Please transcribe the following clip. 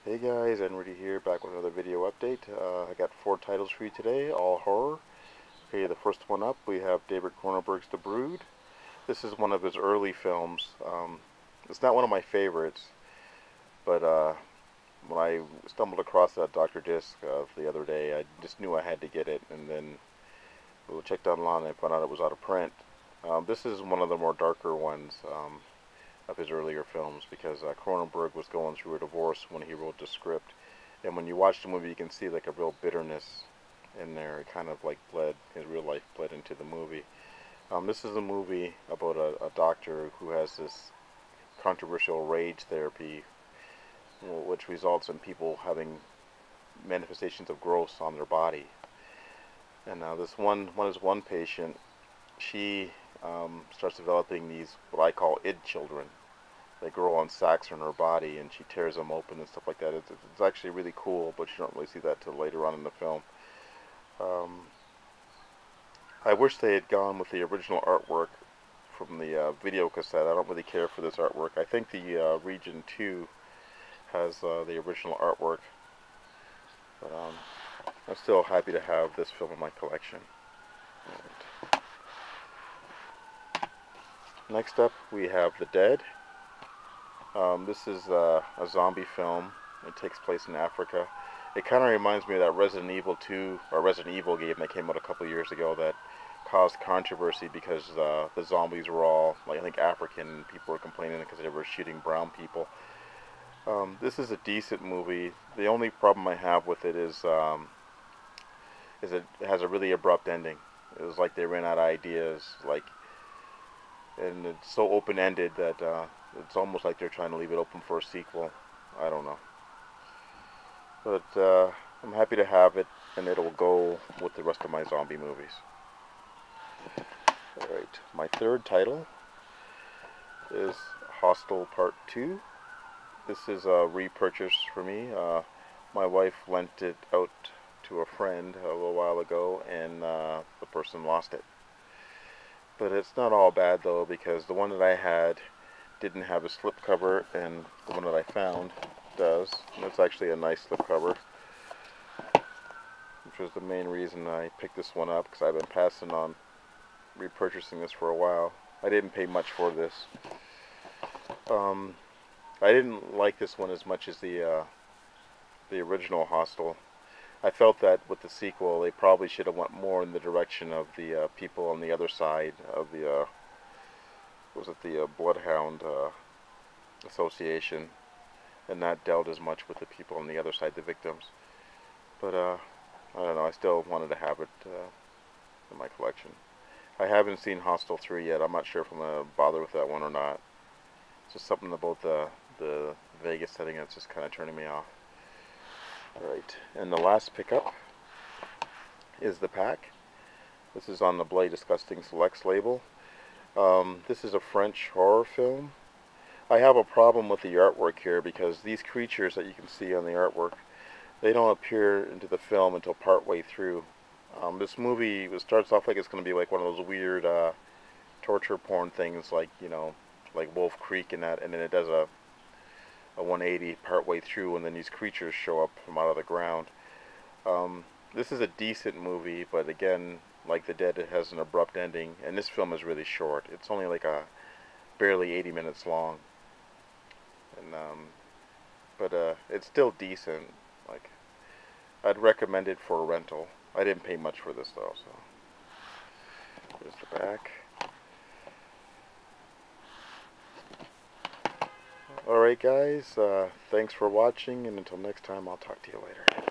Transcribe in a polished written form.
Hey guys, Enridy here, back with another video update. I got 4 titles for you today, all horror. Okay, the first one up, we have David Cronenberg's The Brood. This is one of his early films. It's not one of my favorites, but when I stumbled across that Dr. Disc the other day, I just knew I had to get it, and then we checked online and I found out it was out of print. This is one of the more darker ones of his earlier films, because Cronenberg was going through a divorce when he wrote the script, and when you watch the movie you can see like a real bitterness in there. It kind of like his real life bled into the movie. This is a movie about a doctor who has this controversial rage therapy, which results in people having manifestations of growths on their body. And now this one patient, she starts developing these, what I call id children. They grow on sacs in her body, and she tears them open and stuff like that. It's actually really cool, but you don't really see that till later on in the film. I wish they had gone with the original artwork from the video cassette. I don't really care for this artwork. I think the Region 2 has the original artwork, but I'm still happy to have this film in my collection. Right. Next up, we have The Dead. This is a zombie film. It takes place in Africa. It kind of reminds me of that Resident Evil 2 or Resident Evil game that came out a couple years ago that caused controversy because the zombies were all, like, I think, African. People were complaining because they were shooting brown people. This is a decent movie. The only problem I have with it is it has a really abrupt ending. It was like they ran out of ideas, and it's so open-ended that it's almost like they're trying to leave it open for a sequel. I don't know. But I'm happy to have it, and it'll go with the rest of my zombie movies. Alright, my third title is Hostel Part 2. This is a repurchase for me. My wife lent it out to a friend a little while ago, and the person lost it. But it's not all bad though, because the one that I had didn't have a slipcover, and the one that I found does. And it's actually a nice slipcover, which was the main reason I picked this one up, because I've been passing on repurchasing this for a while. I didn't pay much for this. I didn't like this one as much as the original Hostel. I felt that with the sequel, they probably should have went more in the direction of the people on the other side of the, the Bloodhound Association, and not dealt as much with the people on the other side, the victims. But I don't know, I still wanted to have it in my collection. I haven't seen Hostel 3 yet. I'm not sure if I'm going to bother with that one or not. It's just something about the Vegas setting that's just kind of turning me off. Alright, and the last pickup is The Pack. This is on the Bloody Disgusting Selects label. This is a French horror film. I have a problem with the artwork here, because these creatures that you can see on the artwork, they don't appear into the film until partway through. This movie starts off like it's going to be like one of those weird torture porn things, like, you know, like Wolf Creek and that, and then it does a 180 partway through, and then these creatures show up from out of the ground. This is a decent movie, but again, like The Dead, it has an abrupt ending, and this film is really short. It's only like barely 80 minutes long, and but it's still decent. Like, I'd recommend it for a rental. I didn't pay much for this though, so here's the back. Alright guys, thanks for watching, and until next time, I'll talk to you later.